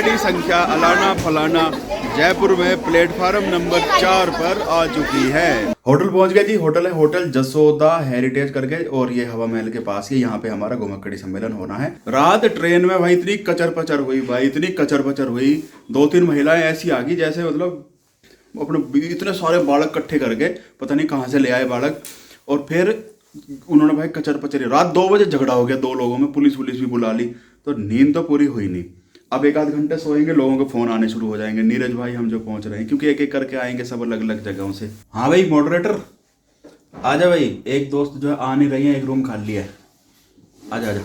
गाड़ी संख्या अलाना फलाना जयपुर में प्लेटफार्म नंबर 4 पर आ चुकी है। होटल पहुंच गए जी। होटल है होटल जसोदा हेरिटेज करके, और ये हवा महल के पास ही यहाँ पे हमारा घुमक्कड़ी सम्मेलन होना है। रात ट्रेन में भाई इतनी कचर पचर हुई, भाई इतनी कचर पचर हुई। 2-3 महिलाएं ऐसी आ गई जैसे मतलब अपने इतने सारे बालक इकट्ठे करके पता नहीं कहाँ से ले आए बालक, और फिर उन्होंने भाई कचर पचर। रात 2 बजे झगड़ा हो गया 2 लोगों में, पुलिस भी बुला ली, तो नींद तो पूरी हुई नहीं। अब 1 आध घंटे सोएंगे, लोगों के फोन आने शुरू हो जाएंगे, नीरज भाई हम जो पहुंच रहे हैं, क्योंकि एक एक करके आएंगे सब अलग अलग जगहों से। हाँ भाई मॉडरेटर आजा भाई, एक दोस्त जो है आ नहीं रही है, एक रूम खाली है, आजा आजा।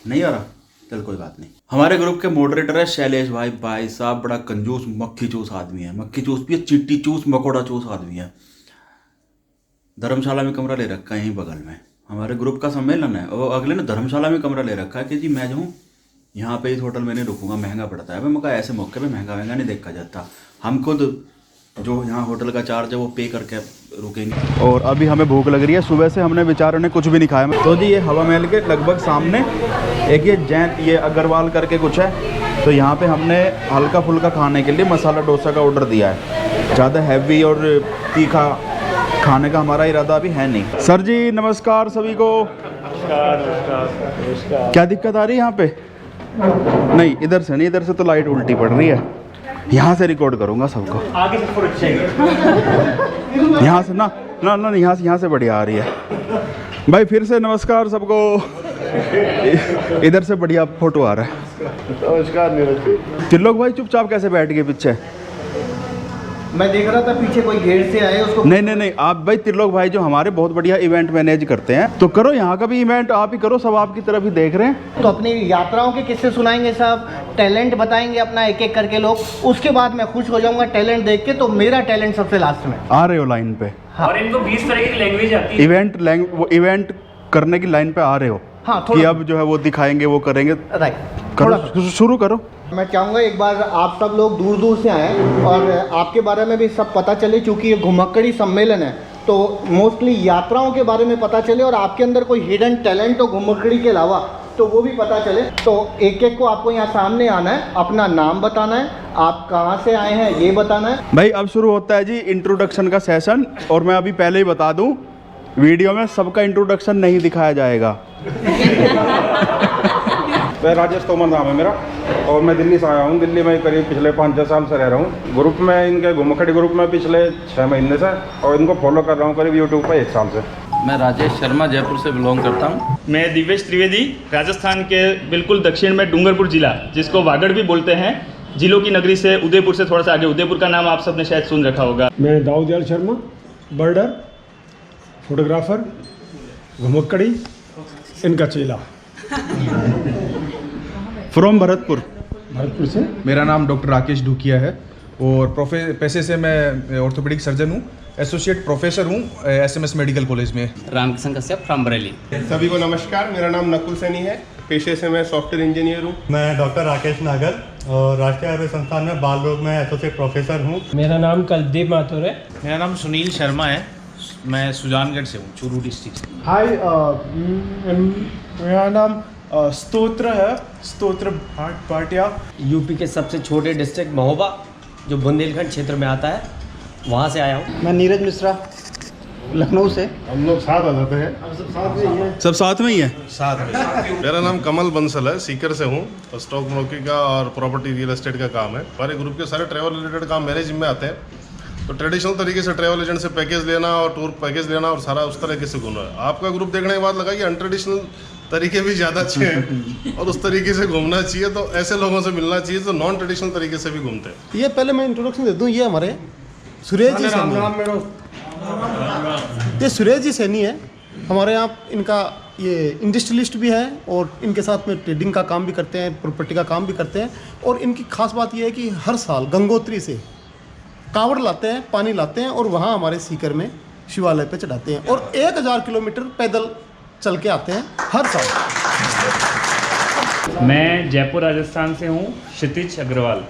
नहीं आ रहा, चल कोई बात नहीं। हमारे ग्रुप के मॉडरेटर है शैलेश भाई। भाई साहब बड़ा कंजूस मक्खी चूस आदमी है, मक्खी चूस भी है, चिट्टी चूस मकोड़ा चूस आदमी है। धर्मशाला में कमरा ले रखा है यहीं बगल में, हमारे ग्रुप का सम्मेलन है, और अगले ने धर्मशाला में कमरा ले रखा है कि जी मैं जो हूँ यहाँ पे इस होटल में नहीं रुकूंगा, महंगा पड़ता है। मैं कहा ऐसे मौके पे महंगा नहीं देखा जाता, हम खुद जो यहाँ होटल का चार्ज है वो पे करके रुकेंगे। और अभी हमें भूख लग रही है, सुबह से हमने बेचारों ने कुछ भी नहीं खाया। तो जी ये हवा महल के लगभग सामने एक ये अग्रवाल करके कुछ है, तो यहाँ पे हमने हल्का फुल्का खाने के लिए मसाला डोसा का ऑर्डर दिया है। ज़्यादा हैवी और तीखा खाने का हमारा इरादा अभी है नहीं। सर जी नमस्कार सभी को। नमस्कार। क्या दिक्कत आ रही है यहाँ पे? नहीं इधर से नहीं, इधर से तो लाइट उल्टी पड़ रही है। यहाँ से रिकॉर्ड करूँगा सबको, आगे से यहाँ से ना ना ना यहाँ से बढ़िया आ रही है भाई। फिर से नमस्कार सबको। इधर से बढ़िया फोटो आ रहा है। नमस्कार नीरज। त्रिलोक भाई चुपचाप कैसे बैठ गए पीछे? मैं देख रहा था पीछे कोई गेट से आए उसको। नहीं आप भाई त्रिलोक भाई जो हमारे बहुत बढ़िया इवेंट मैनेज करते हैं, तो करो यहाँ का भी इवेंट आप ही करो, सब आपकी तरफ ही देख रहे हैं। तो अपनी यात्राओं के किस्से सुनाएंगे साहब, टैलेंट बताएंगे अपना एक एक करके लोग, उसके बाद मैं खुश हो जाऊंगा टैलेंट देख के। तो मेरा टैलेंट सबसे लास्ट में। आ रहे हो लाइन पे? हाँ। और इनको 20 तरह की लैंग्वेज आती है। इवेंट करने की लाइन पे आ रहे हो? हाँ, कि अब जो है वो दिखाएंगे वो करेंगे। राइट, शुरू करो। मैं चाहूँगा एक बार आप सब लोग दूर दूर से आएँ और आपके बारे में भी सब पता चले, क्योंकि ये घुमक्कड़ी सम्मेलन है तो मोस्टली यात्राओं के बारे में पता चले, और आपके अंदर कोई हिडन टैलेंट हो घुमक्कड़ी के अलावा तो वो भी पता चले। तो एक एक को आपको यहाँ सामने आना है, अपना नाम बताना है, आप कहाँ से आए हैं ये बताना है। भाई अब शुरू होता है जी इंट्रोडक्शन का सेशन, और मैं अभी पहले ही बता दूँ वीडियो में सबका इंट्रोडक्शन नहीं दिखाया जाएगा। मैं राजेश तोमर नाम है मेरा, और मैं दिल्ली से आया हूँ। दिल्ली में करीब पिछले 5-6 साल से रह रहा हूँ। ग्रुप में इनके घुमक्कड़ी ग्रुप में पिछले 6 महीने से, और इनको फॉलो कर रहा हूँ करीब यूट्यूब पर 1 साल से। मैं राजेश शर्मा जयपुर से बिलोंग करता हूँ। मैं दिवेश त्रिवेदी, राजस्थान के बिल्कुल दक्षिण में डूंगरपुर जिला, जिसको वागड़ भी बोलते हैं, जिलों की नगरी से, उदयपुर से थोड़ा सा आगे। उदयपुर का नाम आप सबने शायद सुन रखा होगा। मैं दाऊदयाल शर्मा, बर्डर, फोटोग्राफर, घुमक्कड़ी, इनका चेला, फ्रॉम भरतपुर से। मेरा नाम डॉक्टर राकेश ढूकिया है, और पेशे से मैं ऑर्थोपेडिक सर्जन हूँ, एसोसिएट प्रोफेसर हूँ SMS मेडिकल कॉलेज में। रामकिशन कश्यप फ्रॉम बरेली। सभी को नमस्कार, मेरा नाम नकुल सैनी है, पेशे से मैं सॉफ्टवेयर इंजीनियर हूँ। मैं डॉक्टर राकेश नागर, और राष्ट्रीय आयुर्वेद संस्थान में बाल रोग में एसोसिएट प्रोफेसर हूँ। मेरा नाम कुलदीप माथुर है। मेरा नाम सुनील शर्मा है, मैं सुजानगढ़ से हूँ, चूरू डिस्ट्रिक्ट से। हाय, मेरा नाम स्तोत्र है, स्तोत्र भाटिया। यूपी के सबसे छोटे डिस्ट्रिक्ट महोबा, जो बुंदेलखंड क्षेत्र में आता है, वहाँ से आया हूँ। मैं नीरज मिश्रा, लखनऊ से। हम लोग साथ आ जाते हैं, सब साथ में ही है। मेरा नाम कमल बंसल है, सीकर से हूँ। स्टॉक ब्रोकिंग का और प्रॉपर्टी रियल एस्टेट का काम है। हमारे ग्रुप के सारे ट्रैवल रिलेटेड काम मेरे जिम्मे आते हैं। तो ट्रेडिशनल तरीके से ट्रैवल एजेंट से पैकेज लेना और टूर पैकेज लेना और सारा उस तरीके से घूमना है। आपका ग्रुप देखने के बाद लगा कि अनट्रेडिशनल तरीके भी ज़्यादा अच्छे हैं और उस तरीके से घूमना चाहिए, तो ऐसे लोगों से मिलना चाहिए जो नॉन ट्रेडिशनल तरीके से भी घूमते हैं। ये पहले मैं इंट्रोडक्शन दे दूँ, ये हमारे सुरेश जी सैनी। ये सुरेश जी सैनी है हमारे यहाँ। इनका ये इंडस्ट्रियलिस्ट भी है, और इनके साथ में ट्रेडिंग का काम भी करते हैं, प्रॉपर्टी का काम भी करते हैं। और इनकी खास बात ये है कि हर साल गंगोत्री से कावड़ लाते हैं, पानी लाते हैं, और वहाँ हमारे सीकर में शिवालय पे चढ़ाते हैं, और 1000 किलोमीटर पैदल चल के आते हैं हर साल। मैं जयपुर राजस्थान से हूँ, क्षितिज अग्रवाल,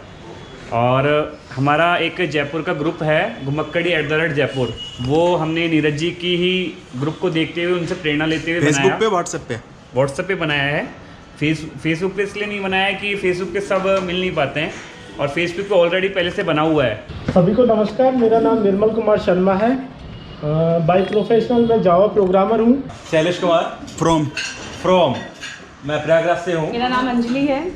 और हमारा एक जयपुर का ग्रुप है घुमक्कड़ी @जयपुर। वो हमने नीरज जी की ही ग्रुप को देखते हुए, उनसे प्रेरणा लेते हुए फेसबुक पे व्हाट्सएप पे बनाया है। फेसबुक पे इसलिए नहीं बनाया कि फेसबुक पे सब मिल नहीं पाते हैं और फेसबुक पे ऑलरेडी पहले से बना हुआ है। सभी को नमस्कार, मेरा नाम निर्मल कुमार शर्मा है। बाय प्रोफेशनल मैं जावा प्रोग्रामर हूँ। शैलेश कुमार फ्रॉम मैं प्रयागराज से हूँ। मेरा नाम अंजलि है,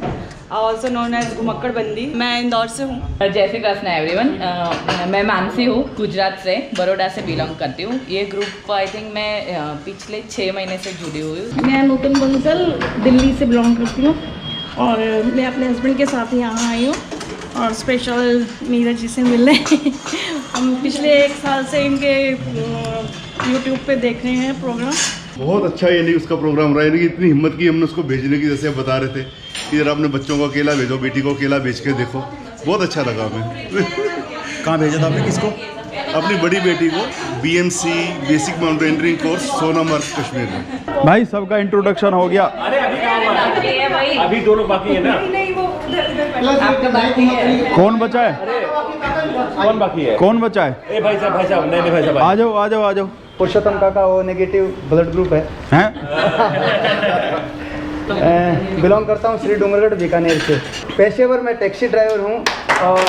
ऑल्सो नोन एज घुमक्कड़ बंदी। मैं इंदौर से हूँ। जय श्री कृष्ण एवरीवन। मैं मानसी हूँ, गुजरात से, बड़ौदा से बिलोंग करती हूँ। ये ग्रुप आई थिंक मैं पिछले 6 महीने से जुड़ी हुई हूँ। मैं नूतन बंसल दिल्ली से बिलोंग करती हूँ और मैं अपने हस्बैंड के साथ यहाँ आई हूँ और स्पेशल नीरज जी से मिलने हम पिछले 1 साल से इनके यूट्यूब पे देख रहे हैं प्रोग्राम। बहुत अच्छा ये नहीं उसका प्रोग्राम रहा, यानी कि इतनी हिम्मत की हमने उसको भेजने की, जैसे आप बता रहे थे कि जरा अपने बच्चों को अकेला भेजो, बेटी को अकेला भेज के देखो, बहुत अच्छा लगा हमें। कहाँ भेजा था आपने, किसको? अपनी बड़ी बेटी को BMC basic mountaineering course Sonamarg Kashmir में। भाई सबका इंट्रोडक्शन हो गया। अभी 2 लोग बाकी है ना। कौन बचा है? कौन बाकी है? कौन बचा है? भाई साहब नहीं भाई साहब आ जाओ। पुरुषोत्तम काका ओ नेगेटिव ब्लड ग्रुप है। बिलोंग करता हूँ श्री डूंगरगढ़ बीकानेर से। पेशेवर मैं टैक्सी ड्राइवर हूँ और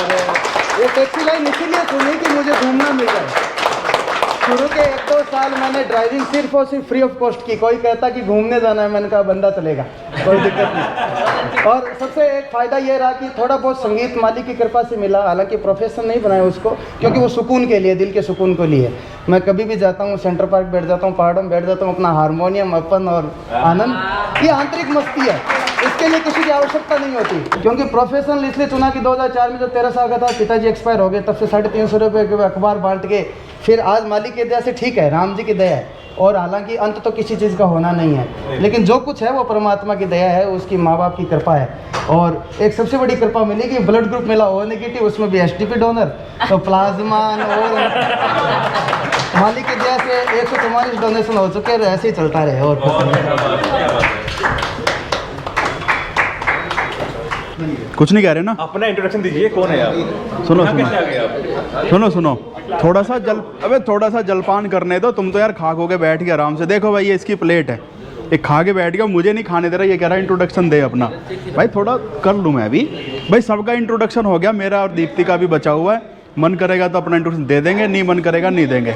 ये टैक्सी लाइन इसीलिए चुनी कि मुझे घूमना मिल जाए। शुरू के 1-2 साल मैंने ड्राइविंग सिर्फ और सिर्फ फ्री ऑफ कॉस्ट की। कोई कहता कि घूमने जाना है, मैंने कहा बंदा चलेगा, कोई दिक्कत नहीं। और सबसे एक फ़ायदा ये रहा कि थोड़ा बहुत संगीत मालिक की कृपा से मिला। हालांकि प्रोफेशन नहीं बनाया उसको, क्योंकि वो सुकून के लिए, दिल के सुकून के लिए। मैं कभी भी जाता हूँ, सेंटर पार्क बैठ जाता हूँ, पहाड़ों में बैठ जाता हूँ, अपना हारमोनियम अपन और आनंद, ये आंतरिक मस्ती है। इसके लिए किसी की आवश्यकता नहीं होती, क्योंकि प्रोफेशनल इसलिए चुना कि 2004 में जब 13 साल का था, पिताजी एक्सपायर हो गए, तब से 350 रुपये के अखबार बांट के फिर आज मालिक की दया से ठीक है, राम जी की दया है। और हालांकि अंत तो किसी चीज़ का होना नहीं है, लेकिन जो कुछ है वो परमात्मा की दया है, उसकी माँ बाप की कृपा है। और एक सबसे बड़ी कृपा मिली कि ब्लड ग्रुप मिला O नेगेटिव, उसमें भी HTP डोनर, तो प्लाज्मा और मालिक की दया से 144 डोनेशन हो चुके हैं। ऐसे ही चलता रहे। और कुछ नहीं कह रहे ना? अपना इंट्रोडक्शन दीजिए, कौन है आप? सुनो थोड़ा सा जलपान करने दो। तुम तो यार खाक होके बैठ के आराम से। देखो भाई ये इसकी प्लेट है, एक खा के बैठ गया, मुझे नहीं खाने दे रहा, ये कह रहा है इंट्रोडक्शन दे अपना। भाई थोड़ा कर लूँ मैं भी। भाई सबका इंट्रोडक्शन हो गया, मेरा और दीप्ति का भी बचा हुआ है। मन करेगा तो अपना इंट्रोडक्शन दे देंगे, नहीं मन करेगा नहीं देंगे।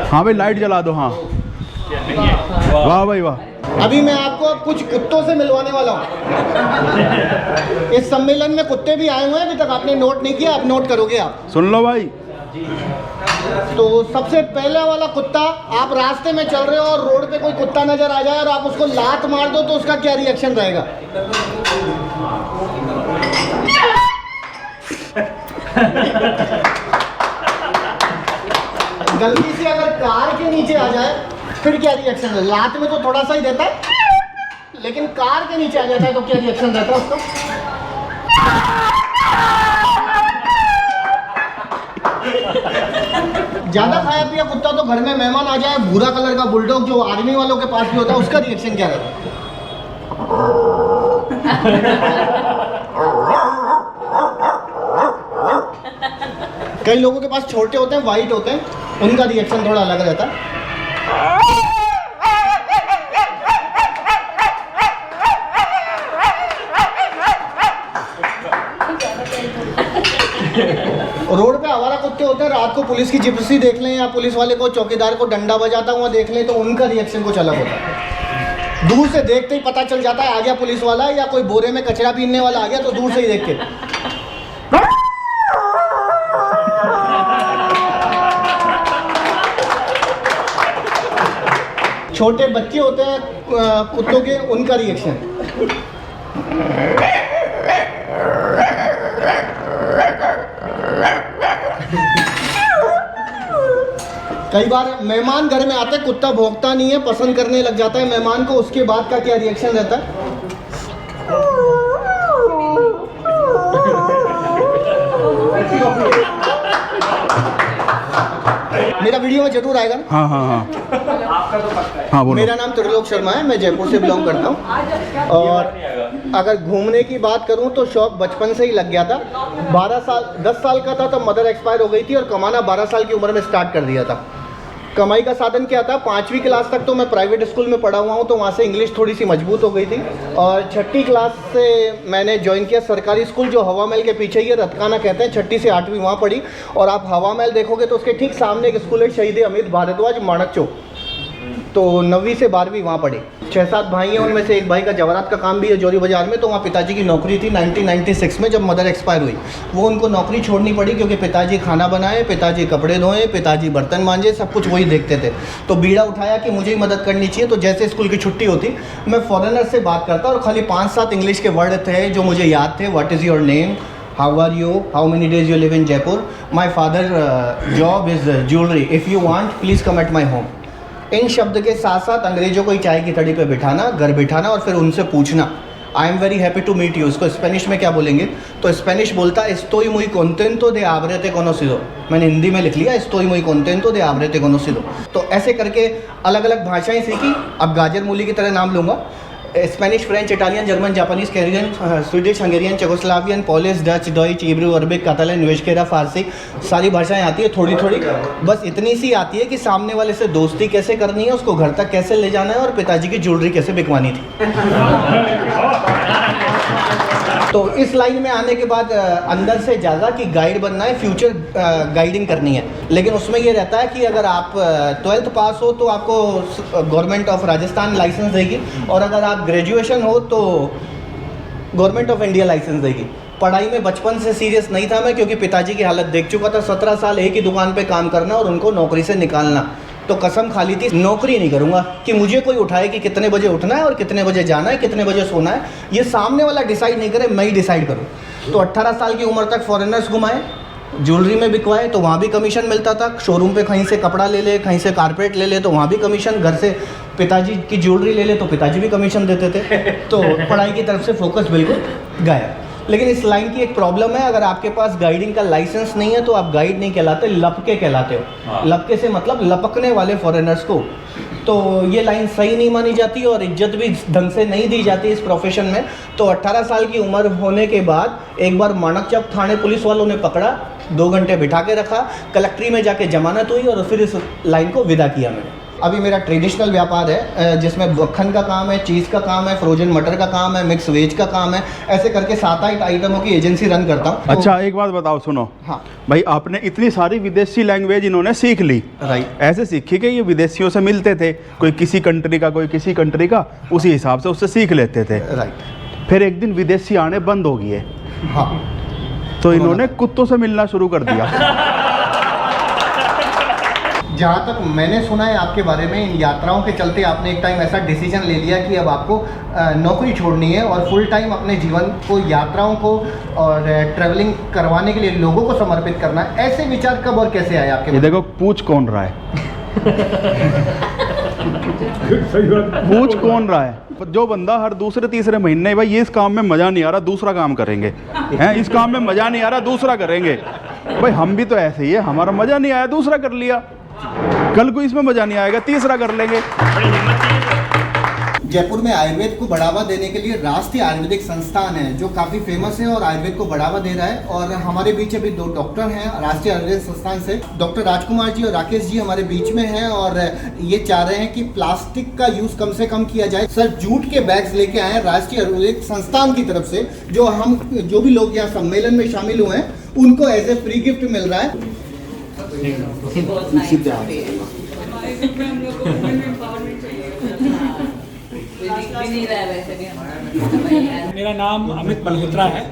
हाँ भाई लाइट जला दो। हाँ वाह भाई वाह। अभी मैं आपको कुछ कुत्तों से मिलवाने वाला हूँ। इस सम्मेलन में कुत्ते भी आए हुए हैं, अभी तक आपने नोट नहीं किया, आप नोट करोगे आप। सुन लो भाई। तो सबसे पहला वाला कुत्ता, आप रास्ते में चल रहे हो और रोड पे कोई कुत्ता नजर आ जाए और आप उसको लात मार दो, तो उसका क्या रिएक्शन रहेगा? गलती से अगर कार के नीचे आ जाए फिर क्या रिएक्शन है? लात में तो थोड़ा सा ही देता है, लेकिन कार के नीचे आ जाता है तो क्या रिएक्शन रहता है उसका? ज्यादा खाया पिया कुत्ता तो घर में मेहमान आ जाए, भूरा कलर का बुलडॉग जो आर्मी वालों के पास भी होता है, उसका रिएक्शन क्या रहता है? कई लोगों के पास छोटे होते हैं, वाइट होते हैं, उनका रिएक्शन थोड़ा अलग रहता है। रोड पे आवारा कुत्ते होते हैं, रात को पुलिस की जिप्सी देख लें या पुलिस वाले को, चौकीदार को डंडा बजाता हुआ देख लें, तो उनका रिएक्शन कुछ अलग होता है। दूर से देखते ही पता चल जाता है आ गया पुलिस वाला, या कोई बोरे में कचरा पीने वाला आ गया, तो दूर से ही देख के। छोटे बच्चे होते हैं कुत्तों के, उनका रिएक्शन। कई बार मेहमान घर में आते हैं, कुत्ता भौंकता नहीं है, पसंद करने लग जाता है मेहमान को, उसके बाद का क्या रिएक्शन रहता है? मेरा वीडियो में जरूर आएगा। हाँ बोलो। मेरा नाम त्रिलोक शर्मा है, मैं जयपुर से बिलोंग करता हूँ। और अगर घूमने की बात करूँ तो शौक बचपन से ही लग गया था। 10 साल का था तो मदर एक्सपायर हो गई थी और कमाना 12 साल की उम्र में स्टार्ट कर दिया था। कमाई का साधन क्या था, 5वीं क्लास तक तो मैं प्राइवेट स्कूल में पढ़ा हुआ हूँ, तो वहाँ से इंग्लिश थोड़ी सी मजबूत हो गई थी। और 6ठी क्लास से मैंने ज्वाइन किया सरकारी स्कूल, जो हवा महल के पीछे ही है, रतकाना कहते हैं। 6ठी से 8वीं वहाँ पढ़ी। और आप हवा महल देखोगे तो उसके ठीक सामने एक स्कूल है, शहीद अमित भारद्वाज, माणक चौक। तो 9वीं से 12वीं वहाँ पढ़ी। 6-7 भाई हैं, उनमें से एक भाई का जवाहरात का काम भी है जोरी बाजार में। तो वहाँ पिताजी की नौकरी थी 1996 में, जब मदर एक्सपायर हुई। वो उनको नौकरी छोड़नी पड़ी क्योंकि पिताजी खाना बनाए, पिताजी कपड़े धोए, पिताजी बर्तन मांजे, सब कुछ वही देखते थे। तो बीड़ा उठाया कि मुझे ही मदद करनी चाहिए। तो जैसे स्कूल की छुट्टी होती, मैं फॉरेनर से बात करता और खाली 5-7 इंग्लिश के वर्ड थे जो मुझे याद थे। What is your name, how are you, how many days you live in Jaipur, my father job is jewellery, if you want please come at my home. इन शब्द के साथ साथ अंग्रेजों को ही चाय की तड़ी पे बिठाना, घर बिठाना और फिर उनसे पूछना I am very happy to meet you. उसको स्पेनिश में क्या बोलेंगे, तो स्पेनिश बोलता एस्टोई muy contento de haberte conocido। मैंने हिंदी में लिख लिया एस्टोई muy contento de haberte conocido। तो ऐसे करके अलग अलग भाषाएं सीखी। अब गाजर मूली की तरह नाम लूँगा। Spanish, French, Italian, German, Japanese, Korean, Swedish, Hungarian, Czechoslovakian, Polish, Dutch, Deutsch, Hebrew, Arabic, Catalan, वेशकेरा, फारसी, सारी भाषाएं आती है थोड़ी थोड़ी। बस इतनी सी आती है कि सामने वाले से दोस्ती कैसे करनी है, उसको घर तक कैसे ले जाना है और पिताजी की ज्वेलरी कैसे बिकवानी थी। तो इस लाइन में आने के बाद अंदर से जागा कि गाइड बनना है, फ्यूचर गाइडिंग करनी है। लेकिन उसमें ये रहता है कि अगर आप 12th पास हो तो आपको गवर्नमेंट ऑफ राजस्थान लाइसेंस देगी, और अगर आप ग्रेजुएशन हो तो गवर्नमेंट ऑफ इंडिया लाइसेंस देगी। पढ़ाई में बचपन से सीरियस नहीं था मैं, क्योंकि पिताजी की हालत देख चुका था। 17 साल एक ही दुकान पे काम करना और उनको नौकरी से निकालना। तो कसम खा ली थी नौकरी नहीं करूँगा, कि मुझे कोई उठाए कि कितने बजे उठना है और कितने बजे जाना है, कितने बजे सोना है, ये सामने वाला डिसाइड नहीं करे, मैं ही डिसाइड करूँ। तो 18 साल की उम्र तक फॉरेनर्स घुमाए, ज्वेलरी में बिकवाए तो वहाँ भी कमीशन मिलता था। शोरूम पे कहीं से कपड़ा ले ले, कहीं से कारपेट ले ले तो वहाँ भी कमीशन, घर से पिताजी की ज्वेलरी ले ले तो पिताजी भी कमीशन देते थे। तो पढ़ाई की तरफ से फोकस बिल्कुल गायब। लेकिन इस लाइन की एक प्रॉब्लम है, अगर आपके पास गाइडिंग का लाइसेंस नहीं है तो आप गाइड नहीं कहलाते, लपके कहलाते हो। लपके से मतलब लपकने वाले फॉरेनर्स को। तो ये लाइन सही नहीं मानी जाती और इज्जत भी ढंग से नहीं दी जाती इस प्रोफेशन में। तो 18 साल की उम्र होने के बाद एक बार माणक चौक थाने पुलिस वालों ने पकड़ा, 2 घंटे बिठा के रखा, कलेक्ट्री में जाके जमानत हुई और फिर इस लाइन को विदा किया मैंने। अभी मेरा ट्रेडिशनल व्यापार है जिसमें मक्खन का काम है, चीज़ का काम है, फ्रोजन मटर का काम है, मिक्स वेज का काम है। ऐसे करके 7-8 आइटमों की एजेंसी रन करता हूँ। अच्छा, एक बात बताओ, सुनो। हाँ भाई, आपने इतनी सारी विदेशी लैंग्वेज इन्होंने सीख ली, राइट। ऐसे सीखी कि ये विदेशियों से मिलते थे, कोई किसी कंट्री का, कोई किसी कंट्री का, उसी हिसाब से उससे सीख लेते थे, राइट। फिर एक दिन विदेशी आने बंद हो गए। हाँ, तो इन्होंने कुत्तों से मिलना शुरू कर दिया। जहाँ तक मैंने सुना है आपके बारे में, इन यात्राओं के चलते आपने एक टाइम ऐसा डिसीजन ले लिया कि अब आपको नौकरी छोड़नी है और फुल टाइम अपने जीवन को, यात्राओं को और ट्रैवलिंग करवाने के लिए लोगों को समर्पित करना है। ऐसे विचार कब और कैसे आए आपके? ये देखो, पूछ कौन रहा है? पूछ कौन रहा है? जो बंदा हर दूसरे तीसरे महीने, भाई ये इस काम में मज़ा नहीं आ रहा, दूसरा काम करेंगे, हैं, इस काम में मज़ा नहीं आ रहा, दूसरा करेंगे। भाई हम भी तो ऐसे ही है, हमारा मज़ा नहीं आया, दूसरा कर लिया, कल को इसमें मज़ा नहीं आएगा, तीसरा कर लेंगे। जयपुर में आयुर्वेद को बढ़ावा देने के लिए राष्ट्रीय आयुर्वेदिक संस्थान है जो काफ़ी फेमस है और आयुर्वेद को बढ़ावा दे रहा है। और हमारे बीच अभी 2 डॉक्टर हैं राष्ट्रीय आयुर्वेदिक संस्थान से, डॉक्टर राजकुमार जी और राकेश जी हमारे बीच में हैं और ये चाह रहे हैं कि प्लास्टिक का यूज़ कम से कम किया जाए। सर, जूट के बैग्स लेके आए हैं राष्ट्रीय आयुर्वेदिक संस्थान की तरफ से, जो भी लोग यहाँ सम्मेलन में शामिल हुए हैं उनको एज ए फ्री गिफ्ट मिल रहा है। मेरा नाम अमित मल्होत्रा है।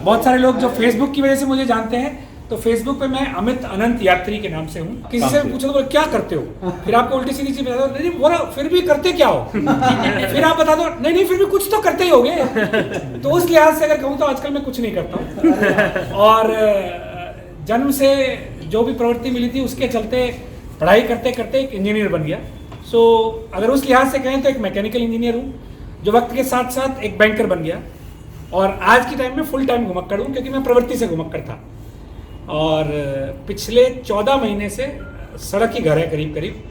बहुत सारे लोग जो फेसबुक की वजह से मुझे जानते हैं, तो फेसबुक पे मैं अमित अनंत यात्री के नाम से हूँ। किसी से पूछो तो क्या करते हो, फिर आपको उल्टी सीधी चीज बता दो, नहीं बोला फिर भी करते क्या हो, फिर आप बता दो नहीं फिर भी कुछ तो करते ही होगे। तो उस लिहाज से अगर कहूँ तो आजकल मैं कुछ नहीं करता हूँ और जन्म से जो भी प्रवृत्ति मिली थी उसके चलते पढ़ाई करते करते एक इंजीनियर बन गया। सो अगर उस लिहाज से कहें तो एक मैकेनिकल इंजीनियर हूँ जो वक्त के साथ साथ एक बैंकर बन गया और आज की टाइम में फुल टाइम घुमक्कड़ हूँ क्योंकि मैं प्रवृत्ति से घुमक्कड़ था। और पिछले 14 महीने से सड़क ही घर है करीब करीब।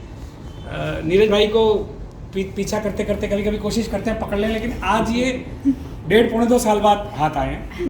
नीरज भाई को पीछा करते करते कभी कभी कोशिश करते हैं पकड़ लें, लेकिन आज ये 1.5-2 साल बाद हाथ आए हैं।